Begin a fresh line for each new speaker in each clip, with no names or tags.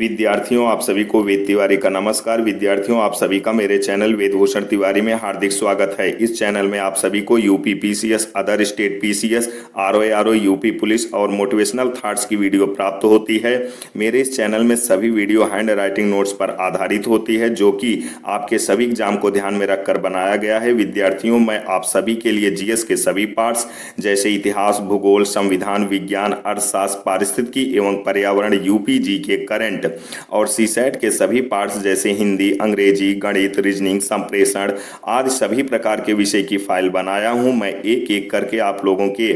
विद्यार्थियों, आप सभी को वेद तिवारी का नमस्कार। विद्यार्थियों, आप सभी का मेरे चैनल वेदभूषण तिवारी में हार्दिक स्वागत है। इस चैनल में आप सभी को UP PCS, other state PCS, RO UP police और मोटिवेशनल थॉट्स की वीडियो प्राप्त होती है। मेरे इस चैनल में सभी वीडियो हैंड राइटिंग नोट्स पर आधारित होती है, जो कि आपके सभी एग्जाम को ध्यान में रखकर बनाया गया है। विद्यार्थियों, मैं आप सभी के लिए जीएस के सभी पार्ट्स जैसे इतिहास, भूगोल, संविधान, विज्ञान, अर्थशास्त्र, पारिस्थितिकी एवं पर्यावरण, यूपी जी के करंट और सीसैट के सभी पार्ट्स जैसे हिंदी, अंग्रेजी, गणित, रीजनिंग, संप्रेषण आदि सभी प्रकार के विषय की फाइल बनाया हूं। मैं एक एक करके आप लोगों के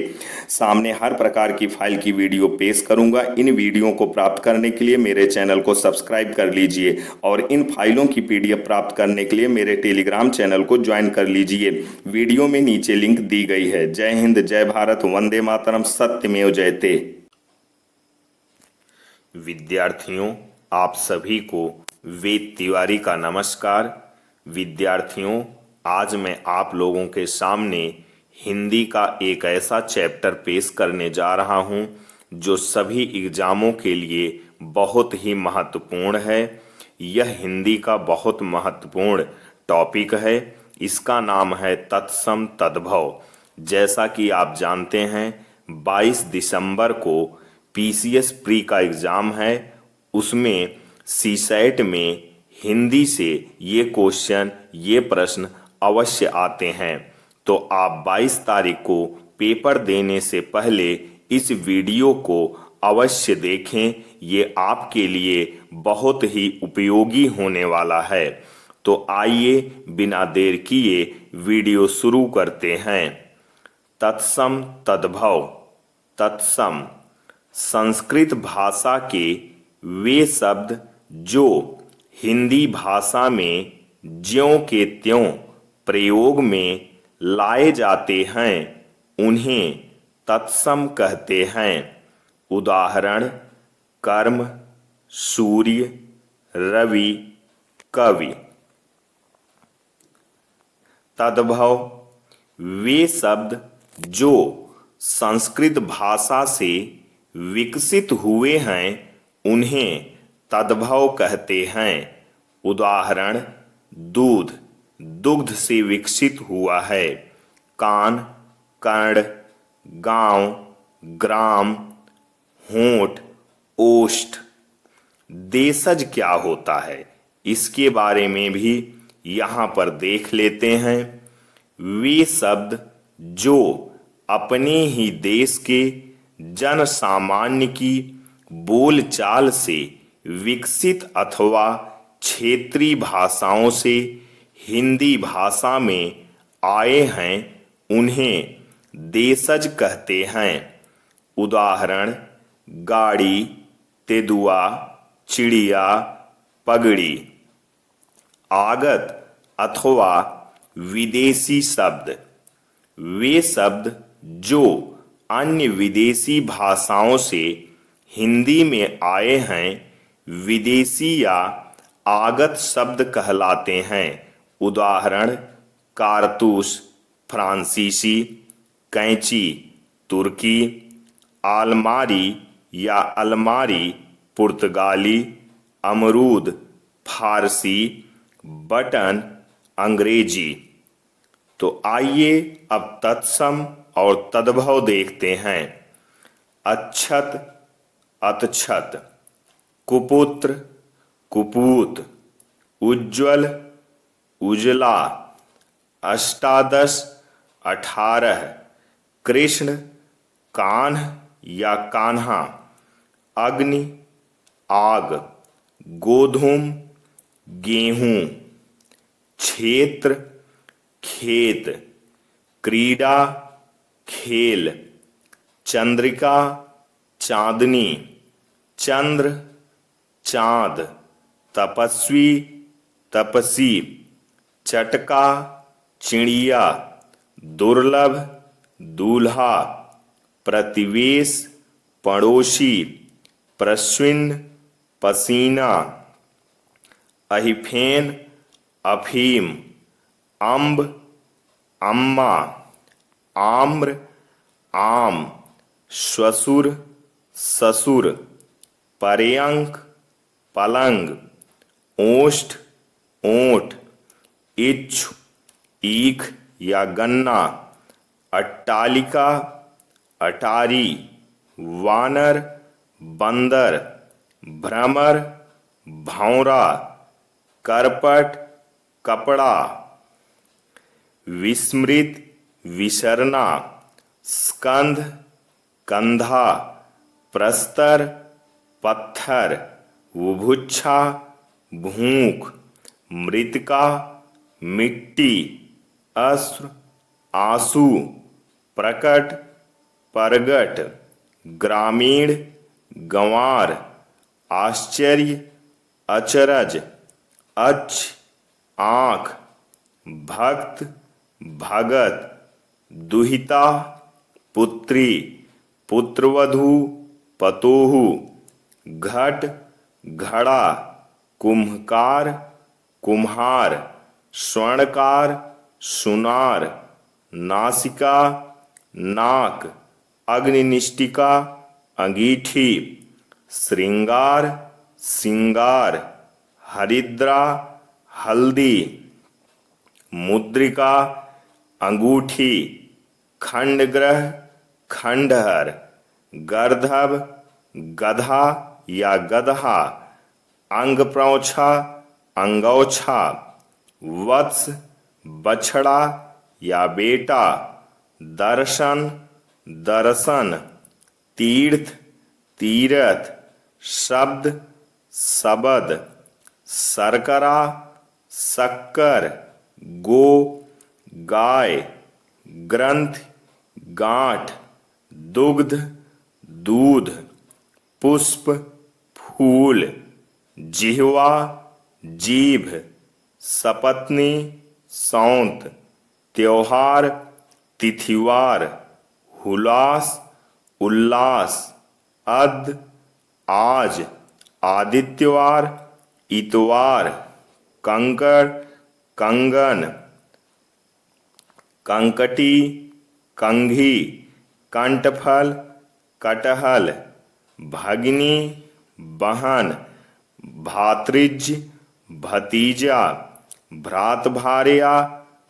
सामने हर प्रकार की फाइल की वीडियो पेश करूंगा। इन वीडियो को प्राप्त करने के लिए मेरे चैनल को सब्सक्राइब कर लीजिए और इन फाइलों की पीडीएफ प्राप्त करने के लिए मेरे टेलीग्राम चैनल को ज्वाइन कर लीजिए। वीडियो में नीचे लिंक दी गई है। जय हिंद, जय भारत, वंदे मातरम, सत्यमेव जयते। विद्यार्थियों, आप सभी को वेद तिवारी का नमस्कार। विद्यार्थियों, आज मैं आप लोगों के सामने हिंदी का एक ऐसा चैप्टर पेश करने जा रहा हूं जो सभी एग्जामों के लिए बहुत ही महत्वपूर्ण है। यह हिंदी का बहुत महत्वपूर्ण टॉपिक है। इसका नाम है तत्सम तद्भव। जैसा कि आप जानते हैं, 22 दिसंबर को पीसीएस प्री का एग्ज़ाम है। उसमें सीसैट में हिंदी से ये क्वेश्चन, ये प्रश्न अवश्य आते हैं। तो आप 22 तारीख को पेपर देने से पहले इस वीडियो को अवश्य देखें। ये आपके लिए बहुत ही उपयोगी होने वाला है। तो आइए बिना देर किए वीडियो शुरू करते हैं। तत्सम तद्भव। तत्सम संस्कृत भाषा के वे शब्द जो हिंदी भाषा में ज्यों के त्यों प्रयोग में लाए जाते हैं, उन्हें तत्सम कहते हैं। उदाहरण: कर्म, सूर्य, रवि, कवि। तद्भव वे शब्द जो संस्कृत भाषा से विकसित हुए हैं, उन्हें तद्भव कहते हैं। उदाहरण: दूध, दुग्ध से विकसित हुआ है। कान, कर्ण, गांव, ग्राम, होंठ, ओष्ठ। देशज क्या होता है, इसके बारे में भी यहाँ पर देख लेते हैं। वे शब्द जो अपने ही देश के जन सामान्य की बोलचाल से विकसित अथवा क्षेत्रीय भाषाओं से हिंदी भाषा में आए हैं, उन्हें देशज कहते हैं। उदाहरण: गाड़ी, तेंदुआ, चिड़िया, पगड़ी। आगत अथवा विदेशी शब्द वे शब्द जो अन्य विदेशी भाषाओं से हिंदी में आए हैं, विदेशी या आगत शब्द कहलाते हैं। उदाहरण: कारतूस फ्रांसीसी, कैंची तुर्की, आलमारी या अलमारी पुर्तगाली, अमरूद फारसी, बटन अंग्रेजी। तो आइए अब तत्सम और तद्भव देखते हैं। अच्छत, अतछत, कुपुत्र, कुपूत, उज्ज्वल, उजला, अष्टादश, 18, कृष्ण, कान्ह या कान्हा, अग्नि, आग, गोधूम, गेहूं, क्षेत्र, खेत, क्रीड़ा, खेल, चंद्रिका, चांदनी, चंद्र, चांद, तपस्वी, तपसी, चटका, चिड़िया, दुर्लभ, दूल्हा, प्रतिवेश, पड़ोसी, प्रश्विन, पसीना, अहिफेन, अफीम, अम्ब, अम्मा, आम्र, आम, श्वशुर, ससुर, पर्यंक, पलंग, ओष्ठ, ओंठ, इच्छ, ईख या गन्ना, अट्टालिका, अटारी, वानर, बंदर, भ्रमर, भौंरा, करपट, कपड़ा, विस्मृत, विसरना, स्कंध, कंधा, प्रस्तर, पत्थर, बुभुक्षा, भूख, मृतिका, मिट्टी, अश्रु, आंसू, प्रकट, परगट, ग्रामीण, गंवार, आश्चर्य, अचरज, अच्छ, आँख, भक्त, भगत, दुहिता, पुत्री, पुत्रवधू, पतोहू, घट, घड़ा, कुम्हकार, कुम्हार, स्वर्णकार, सुनार, नासिका, नाक, अग्निनिष्टिका, अंगीठी, श्रृंगार, सिंगार, हरिद्रा, हल्दी, मुद्रिका, अंगूठी, खंडग्रह, खंडहर, गर्दभ, गधा या गदहा, अंगप्रौछा, अंगौछा, वत्स, बछड़ा या बेटा, दर्शन, दर्शन, तीर्थ, तीरथ, शब्द, शबद, शर्करा, शक्कर, गो, गाय, ग्रंथ, गांठ, दुग्ध, दूध, पुष्प, फूल, जिह्वा, जीभ, सपत्नी, सौंत, त्योहार, तिथिवार, हुलास, उल्लास, अद, आज, आदित्यवार, इतवार, कंकड़, कंगन, कंकटी, कंघी, कंठफल, कटहल, भगिनी, बहन, भातृज, भतीजा, भ्रातभार्या,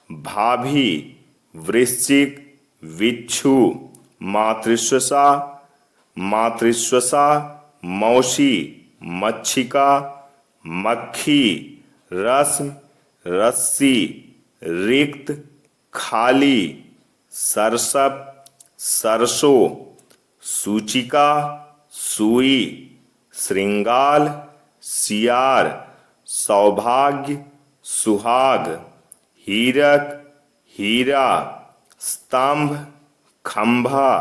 भाभी, वृश्चिक, विच्छू, मातृश्वसा, मातृश्वसा, मौसी, मच्छिका, मक्खी, रस्म, रस्सी, रिक्त, खाली, सरसप, सरसों, सूचिका, सुई, श्रृंगाल, सियार, सौभाग्य, सुहाग, हीरक, हीरा, स्तंभ, खंभा,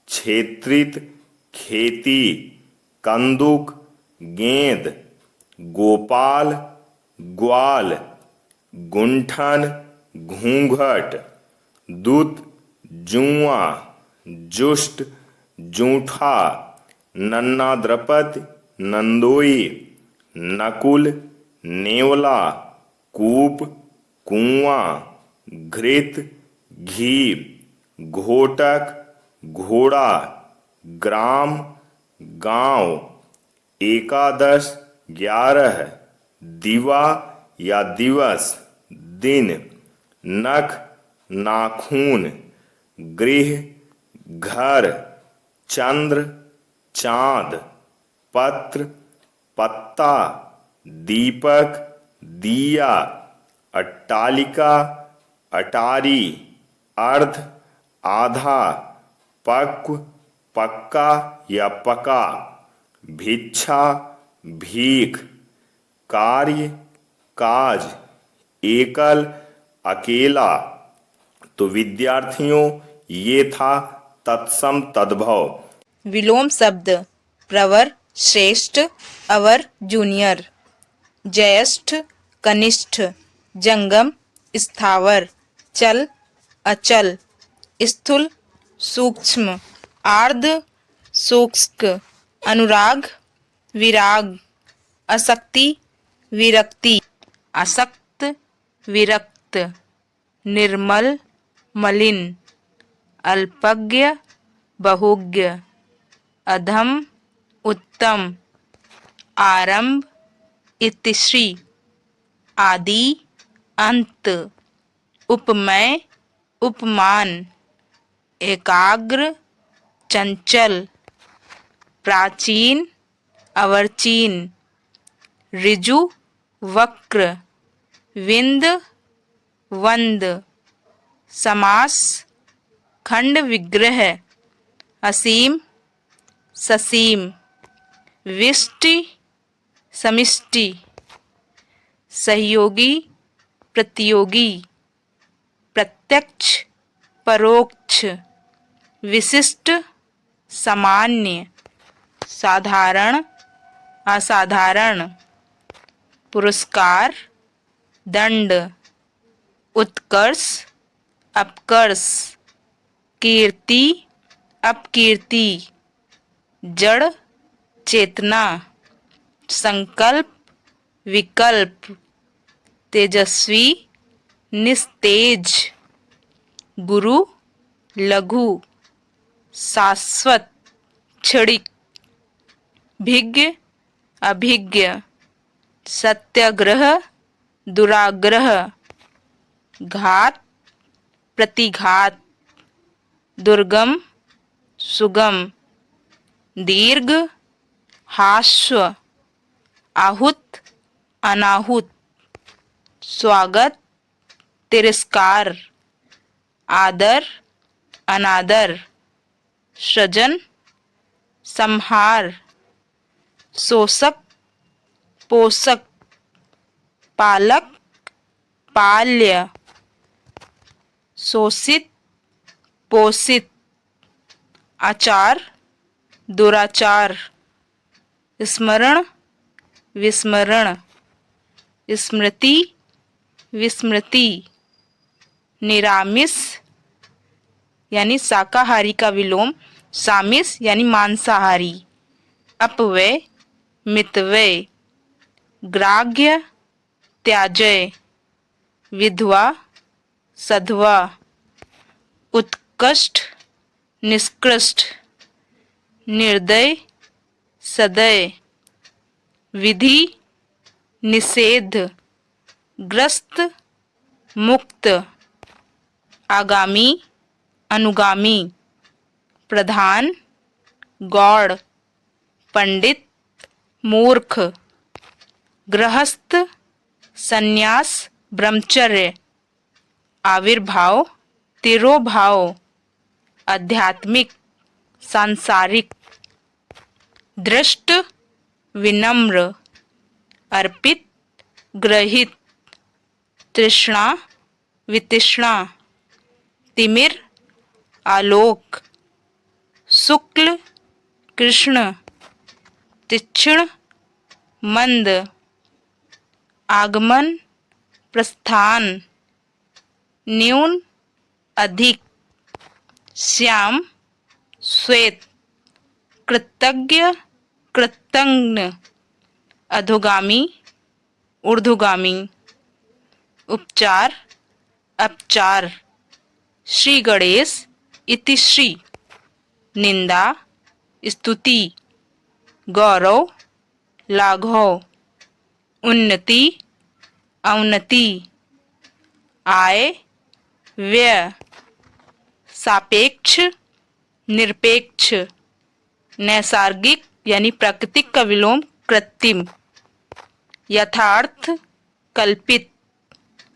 क्षेत्रित, खेती, कंदुक, गेंद, गोपाल, ग्वाल, गुंठन, घूंघट, दूत, जुआ, जुष्ट, जूठा, नन्ना द्रपति, नंदोई, नकुल, नेवला, कूप, कुआं, घृत, घी, घोटक, घोड़ा, ग्राम, गांव, एकादश, 11, दिवा या दिवस, दिन, नख, नाखून, गृह, घर, चंद्र, चांद, पत्र, पत्ता, दीपक, दिया, अट्टालिका, अटारी, अर्ध, आधा, पक्व, पक्का या पका, भिक्षा, भीख, कार्य, काज, एकल, अकेला। तो विद्यार्थियों, ये था तत्सम तद्भव।
विलोम शब्द प्रवर, श्रेष्ठ, अवर, जूनियर, ज्येष्ठ, कनिष्ठ, जंगम, स्थावर, चल, अचल, स्थूल, सूक्ष्म, आर्ध, शुष्क, अनुराग, विराग, आसक्ति, विरक्ति, आसक्त, विरक्त, निर्मल, मलिन, अल्पज्ञ, बहुज्ञ, अधम, उत्तम, आरंभ, इतिश्री आदि अंत। उपमेय उपमान एकाग्र चंचल प्राचीन अवर्चीन ऋजु वक्र विंद वंद। समास खंड विग्रह असीम ससीम विष्टि समिष्टि सहयोगी प्रतियोगी प्रत्यक्ष परोक्ष विशिष्ट सामान्य साधारण असाधारण पुरस्कार दंड उत्कर्ष अपकर्ष कीर्ति अपकीर्ति जड़ चेतना संकल्प विकल्प तेजस्वी निस्तेज गुरु लघु शाश्वत क्षणिक भिज्ञ अभिज्ञ सत्याग्रह दुराग्रह घात प्रतिघात दुर्गम सुगम दीर्घ हास्व आहुत अनाहुत स्वागत तिरस्कार आदर अनादर सृजन संहार शोषक पोषक पालक पाल्य शोषित पोषित आचार दुराचार स्मरण विस्मरण स्मृति विस्मृति निरामिष यानी शाकाहारी का विलोम सामिष यानी मांसाहारी अपव्यय मितव्यय ग्राह्य त्याज्य विधवा सधवा उत्कृष्ट निष्कृष्ट निर्दय सदय विधि निषेध ग्रस्त मुक्त आगामी अनुगामी प्रधान गौड़ पंडित मूर्ख गृहस्थ संन्यास ब्रह्मचर्य आविर्भाव तिरोभाव आध्यात्मिक सांसारिक दृष्ट विनम्र अर्पित ग्रहित तृष्णा वितृष्णा तिमिर आलोक शुक्ल कृष्ण तीक्ष्ण मंद आगमन प्रस्थान न्यून अधिक श्याम श्वेत कृतज्ञ कृतज्ञ अधोगामी ऊर्ध्वगामी उपचार अपचार श्री गणेश इति श्री निंदा स्तुति गौरव लाघव उन्नति अवनति आय व्यय सापेक्ष निरपेक्ष नैसर्गिक यानी प्राकृतिक का विलोम कृत्रिम यथार्थ कल्पित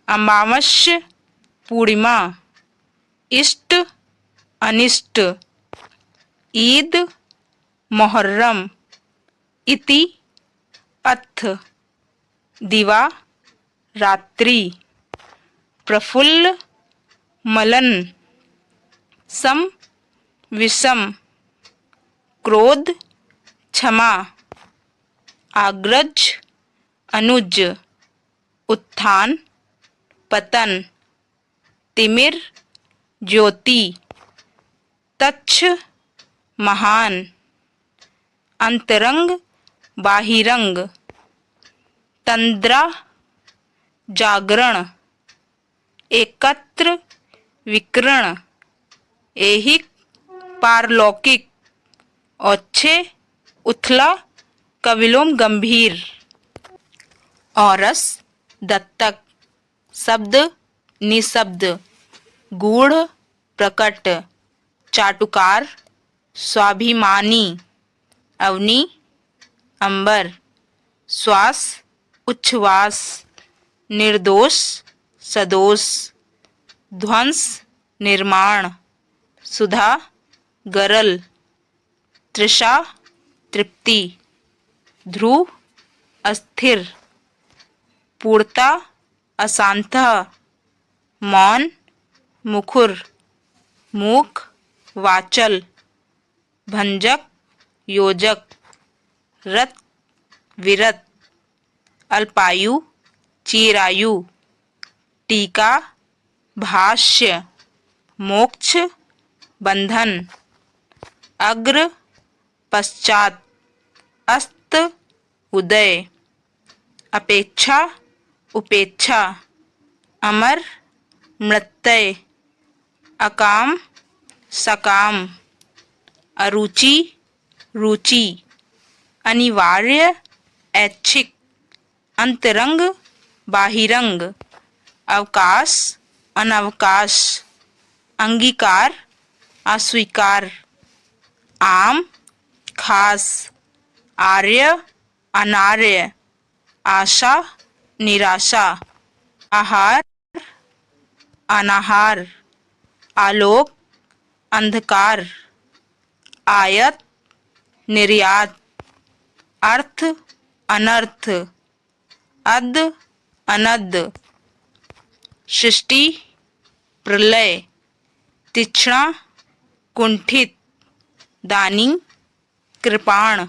अमावस्या पूर्णिमा इष्ट अनिष्ट ईद मुहर्रम इति अथ दिवा रात्रि प्रफुल्ल मलन सम विषम क्रोध क्षमा आग्रज अनुज उत्थान पतन तिमिर ज्योति तच्छ महान अंतरंग बाहिरंग तंद्रा जागरण एकत्र विकर्ण ऐहिक पारलौकिक औच्छे उथला का विलोम गंभीर औरस दत्तक शब्द निशब्द गूढ़ प्रकट चाटुकार स्वाभिमानी अवनी अंबर श्वास उच्छ्वास निर्दोष सदोष ध्वंस निर्माण सुधा गरल तृषा तृप्ति ध्रुव अस्थिर पूर्ता अशांतः मौन मुखुर मूक वाचल भंजक योजक रत विरत अल्पायु चिरायु टीका भाष्य मोक्ष बंधन अग्र पश्चात अस्त उदय अपेक्षा उपेक्षा अमर मृत्यय अकाम सकाम अरुचि रुचि अनिवार्य ऐच्छिक अंतरंग बाहिरंग अवकाश अनवकाश अंगीकार अस्वीकार आम खास आर्य अनार्य आशा निराशा आहार अनाहार आलोक अंधकार आयत निर्यात अर्थ अनर्थ अद अनद सृष्टि प्रलय तीक्ष्णा कुंठित दानी कृपाण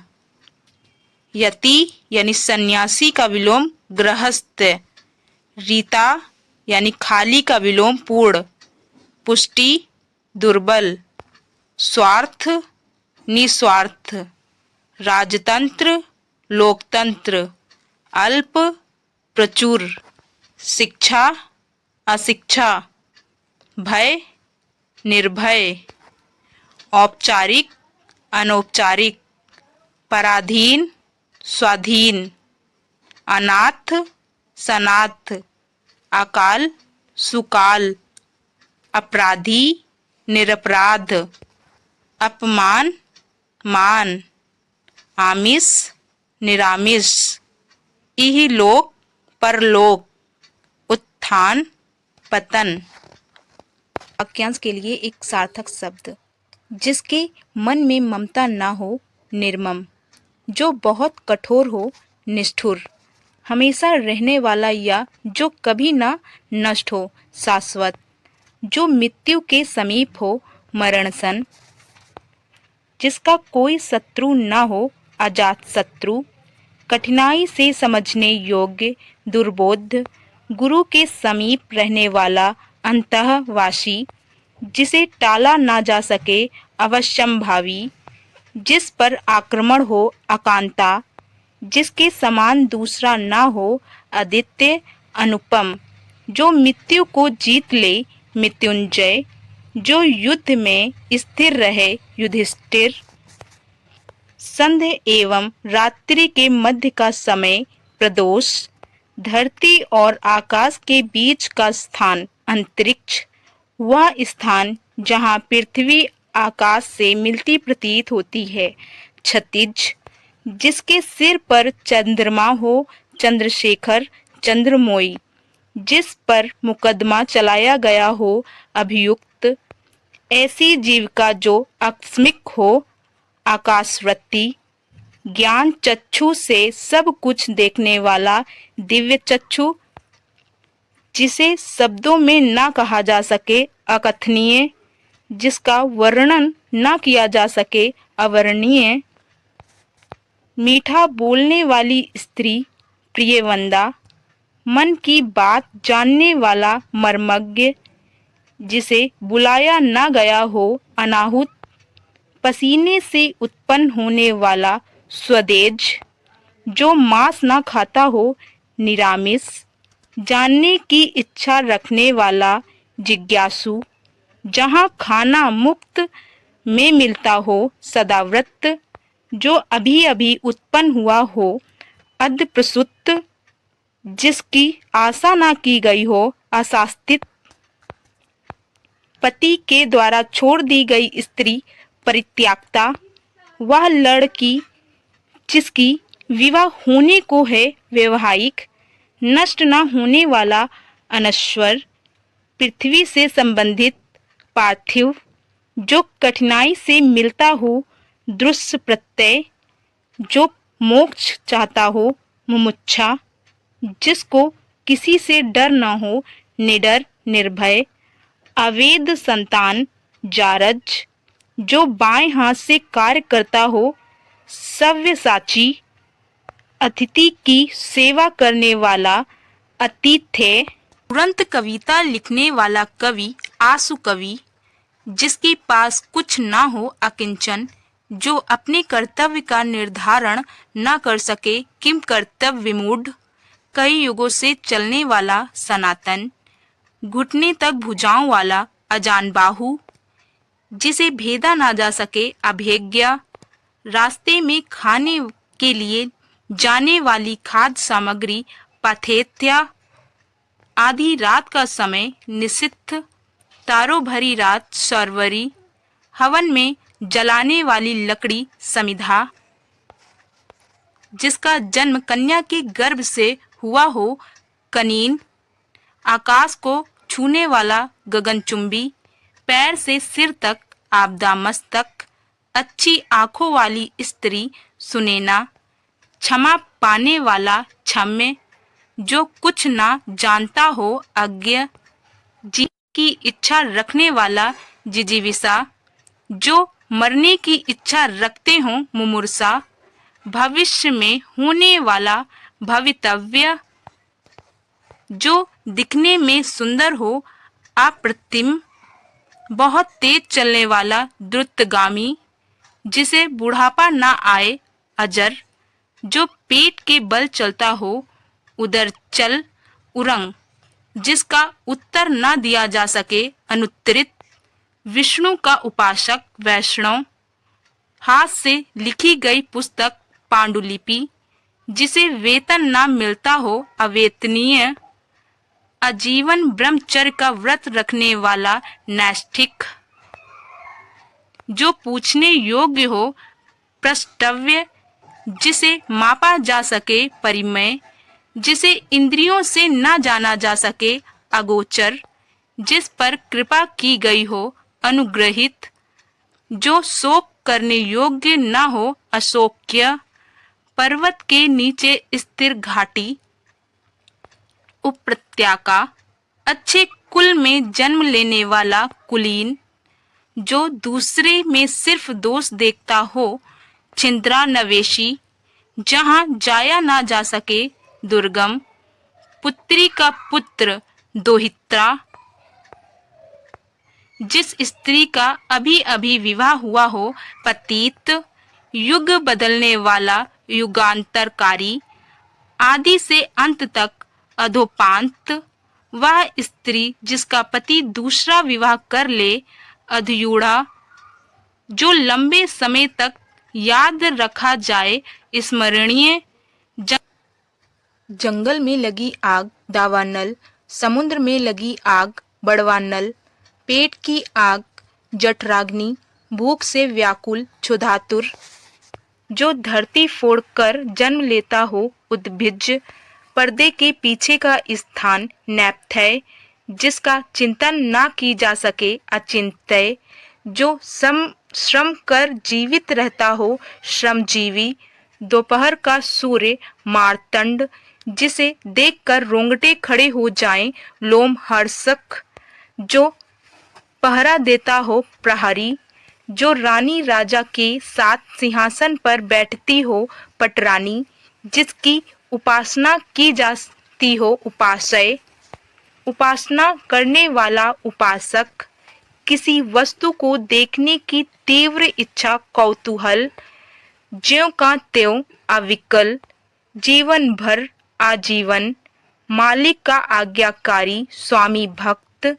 यति यानी सन्यासी का विलोम गृहस्थ रीता यानी खाली का विलोम पूर्ण पुष्टि दुर्बल स्वार्थ निस्वार्थ राजतंत्र लोकतंत्र अल्प प्रचुर शिक्षा अशिक्षा भय निर्भय औपचारिक अनौपचारिक पराधीन स्वाधीन अनाथ सनाथ अकाल सुकाल अपराधी निरपराध अपमान मान आमिष निरामिष इहलोक परलोक उत्थान पतन। वाक्यांश के लिए एक सार्थक शब्द जिसके मन में ममता ना हो निर्मम जो बहुत कठोर हो निष्ठुर हमेशा रहने वाला या जो कभी ना नष्ट हो शाश्वत जो मृत्यु के समीप हो मरणसन जिसका कोई शत्रु न हो अजात शत्रु कठिनाई से समझने योग्य दुर्बोध गुरु के समीप रहने वाला अंतःवासी जिसे टाला ना जा सके अवश्यंभावी जिस पर आक्रमण हो अकांता जिसके समान दूसरा ना हो अद्वितीय अनुपम जो मृत्यु को जीत ले मृत्युंजय जो युद्ध में स्थिर रहे युधिष्ठिर संध्या एवं रात्रि के मध्य का समय प्रदोष धरती और आकाश के बीच का स्थान अंतरिक्ष वह स्थान जहाँ पृथ्वी आकाश से मिलती प्रतीत होती है क्षितिज जिसके सिर पर चंद्रमा हो चंद्रशेखर चंद्रमोई जिस पर मुकदमा चलाया गया हो अभियुक्त ऐसी जीविका जो आकस्मिक हो आकाशवृत्ति ज्ञान चक्षु से सब कुछ देखने वाला दिव्य चक्षु जिसे शब्दों में ना कहा जा सके अकथनीय जिसका वर्णन ना किया जा सके अवर्णनीय मीठा बोलने वाली स्त्री प्रियवंदा मन की बात जानने वाला मर्मज्ञ जिसे बुलाया ना गया हो अनाहुत पसीने से उत्पन्न होने वाला स्वदेज जो मांस ना खाता हो निरामिष जानने की इच्छा रखने वाला जिज्ञासु जहाँ खाना मुफ्त में मिलता हो सदाव्रत जो अभी अभी उत्पन्न हुआ हो अद्य प्रसुत जिसकी आशा ना की गई हो, अशासित पति के द्वारा छोड़ दी गई स्त्री, परित्यक्ता, वह लड़की जिसकी विवाह होने को है, वैवाहिक, नष्ट न होने वाला, अनश्वर, पृथ्वी से संबंधित, पार्थिव, जो कठिनाई से मिलता हो, दृश्य प्रत्यय, जो मोक्ष चाहता हो, मुमुक्षा, जिसको किसी से डर न हो, निडर, निर्भय, अवेद संतान, जारज, जो बाएं हाथ से कार्य करता हो, सव्यसाची, अतिथि की सेवा करने वाला, अतिथ्य, तुरंत कविता लिखने वाला कवि, आसु कवि, जिसके पास कुछ ना हो, अकिंचन, जो अपने कर्तव्य का निर्धारण न कर सके, किम कर्तव्य विमूढ़, कई युगों से चलने वाला, सनातन, घुटने तक भुजाओं वाला, अजानबाहु, जिसे भेदा ना जा सके, अभेज्ञ, रास्ते में खाने के लिए जाने वाली खाद्य सामग्री, पाथेत्या, आधी रात का समय, निषिद्ध, तारों भरी रात, सरवरी, हवन में जलाने वाली लकड़ी, समिधा, जिसका जन्म कन्या के गर्भ से हुआ हो, कनीन, आकाश को छूने वाला, गगनचुंबी, पैर से सिर तक, आपदा मस्तक, अच्छी आंखों वाली स्त्री, सुनैना, क्षमा पाने वाला, क्षम्य, जो कुछ ना जानता हो, अज्ञ, जी की इच्छा रखने वाला, जिजीविषा, जो मरने की इच्छा रखते हो, मुमूर्षा, भविष्य में होने वाला, भवितव्य, जो दिखने में सुंदर हो, अप्रतिम, बहुत तेज चलने वाला, द्रुतगामी, जिसे बुढ़ापा ना आए, अजर, जो पेट के बल चलता हो, उदर चल, उरंग, जिसका उत्तर न दिया जा सके, अनुत्तरित, विष्णु का उपासक, वैष्णव, हाथ से लिखी गई पुस्तक, पांडुलिपि, जिसे वेतन ना मिलता हो, अवेतनीय, आजीवन ब्रह्मचर्य का व्रत रखने वाला, नैष्ठिक, जो पूछने योग्य हो, प्रष्टव्य, जिसे मापा जा सके, परिमेय, जिसे इंद्रियों से न जाना जा सके, अगोचर, जिस पर कृपा की गई हो, अनुग्रहित, जो शोक करने योग्य न हो, अशोक्य, पर्वत के नीचे स्थिर घाटी, उपप्रत्याका, अच्छे कुल में जन्म लेने वाला, कुलीन, जो दूसरे में सिर्फ दोष देखता हो, छिंद्रा नवेशी, जहां जाया ना जा सके, दुर्गम, पुत्री का पुत्र, दोहित्रा, जिस स्त्री का अभी अभी विवाह हुआ हो, पतित, युग बदलने वाला, युगांतरकारी, आदि से अंत तक, अधोपांत, वह स्त्री जिसका पति दूसरा विवाह कर ले, अधयूढ़ा, जो लंबे समय तक याद रखा जाए, स्मरणीय, जंगल में लगी आग, दावानल, समुद्र में लगी आग, बड़वानल, पेट की आग, जठराग्नि, भूख से व्याकुल, क्षुधातुर, जो धरती फोड़कर जन्म लेता हो, उद्भिज, पर्दे के पीछे का स्थान, नैपथय, जिसका चिंतन ना की जा सके, अचिंत्य, जो श्रम कर जीवित रहता हो, श्रमजीवी, दोपहर का सूर्य, मार्तंड, जिसे देखकर रोंगटे खड़े हो जाएं, लोमहर्षक, जो पहरा देता हो, प्रहरी, जो रानी राजा के साथ सिंहासन पर बैठती हो, पटरानी, जिसकी उपासना की जाती हो, उपासय, उपासना करने वाला, उपासक, किसी वस्तु को देखने की तीव्र इच्छा, कौतूहल, ज्यों का त्यों, अविकल, जीवन भर, आजीवन, मालिक का आज्ञाकारी, स्वामी भक्त,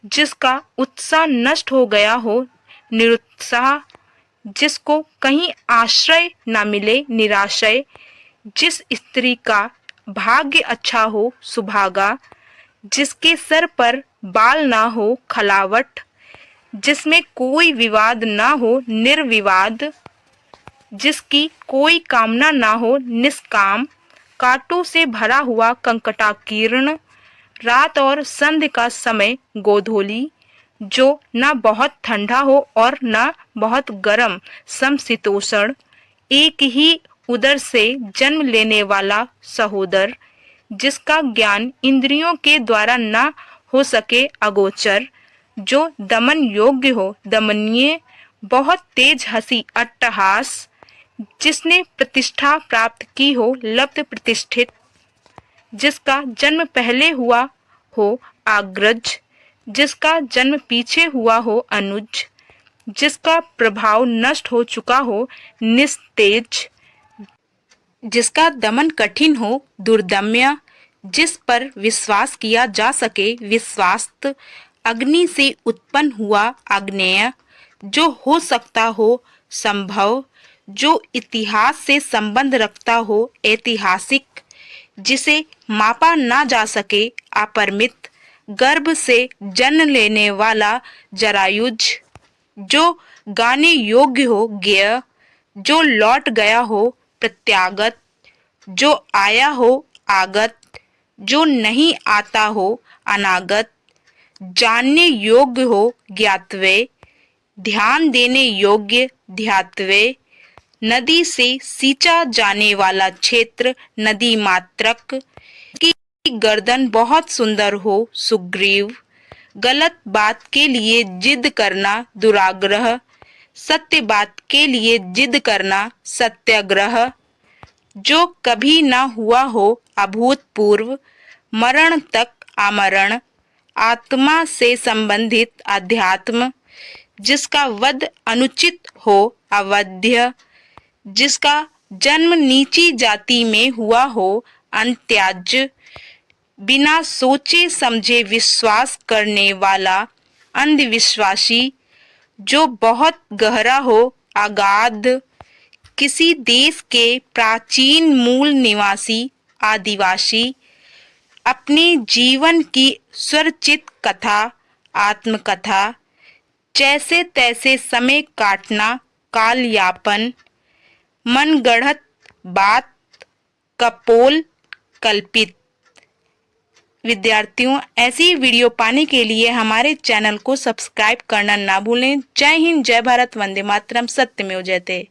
जिसका उत्साह नष्ट हो गया हो, निरुत्साह, जिसको कहीं आश्रय न मिले, निराशय, जिस स्त्री का भाग्य अच्छा हो सुभागा, जिसके सर पर बाल ना हो खलावट, जिसमें कोई विवाद ना हो निर्विवाद, जिसकी कोई कामना ना हो निष्काम, कांटों से भरा हुआ कंकटाकीर्ण, रात और संध्या का समय गोधूली, जो न बहुत ठंडा हो और न बहुत गर्म, समशीतोष्ण, एक ही उदर से जन्म लेने वाला सहोदर, जिसका ज्ञान इंद्रियों के द्वारा न हो सके अगोचर, जो दमन योग्य हो दमनीय, बहुत तेज हंसी अट्टहास, जिसने प्रतिष्ठा प्राप्त की हो लब्ध प्रतिष्ठित, जिसका जन्म पहले हुआ हो अग्रज, जिसका जन्म पीछे हुआ हो अनुज, जिसका प्रभाव नष्ट हो चुका हो निस्तेज, जिसका दमन कठिन हो दुर्दम्य, जिस पर विश्वास किया जा सके विश्वास्त, अग्नि से उत्पन्न हुआ आग्नेय, जो हो सकता हो संभव, जो इतिहास से संबंध रखता हो ऐतिहासिक, जिसे मापा ना जा सके अपरिमित, गर्भ से जन्म लेने वाला जरायुज, जो गाने योग्य हो ज्ञेय, जो लौट गया हो प्रत्यागत, जो आया हो आगत, जो नहीं आता हो अनागत, जानने योग्य हो ज्ञातव्य, ध्यान देने योग्य ध्यातव्य, नदी से सींचा जाने वाला क्षेत्र नदी मात्रक, की गर्दन बहुत सुंदर हो सुग्रीव, गलत बात के लिए जिद करना दुराग्रह, सत्य बात के लिए जिद करना सत्याग्रह, जो कभी ना हुआ हो अभूतपूर्व, मरण तक आमरण, आत्मा से संबंधित अध्यात्म, जिसका वध अनुचित हो अवध्य, जिसका जन्म नीची जाति में हुआ हो अंत्याज्य, बिना सोचे समझे विश्वास करने वाला अंधविश्वासी, जो बहुत गहरा हो अगाध, किसी देश के प्राचीन मूल निवासी आदिवासी, अपने जीवन की स्वरचित कथा आत्मकथा, जैसे तैसे समय काटना काल यापन, मन गढ़त बात कपोल कल्पित। विद्यार्थियों, ऐसी वीडियो पाने के लिए हमारे चैनल को सब्सक्राइब करना ना भूलें। जय हिंद, जय भारत, वंदे मातरम, सत्यमेव जयते।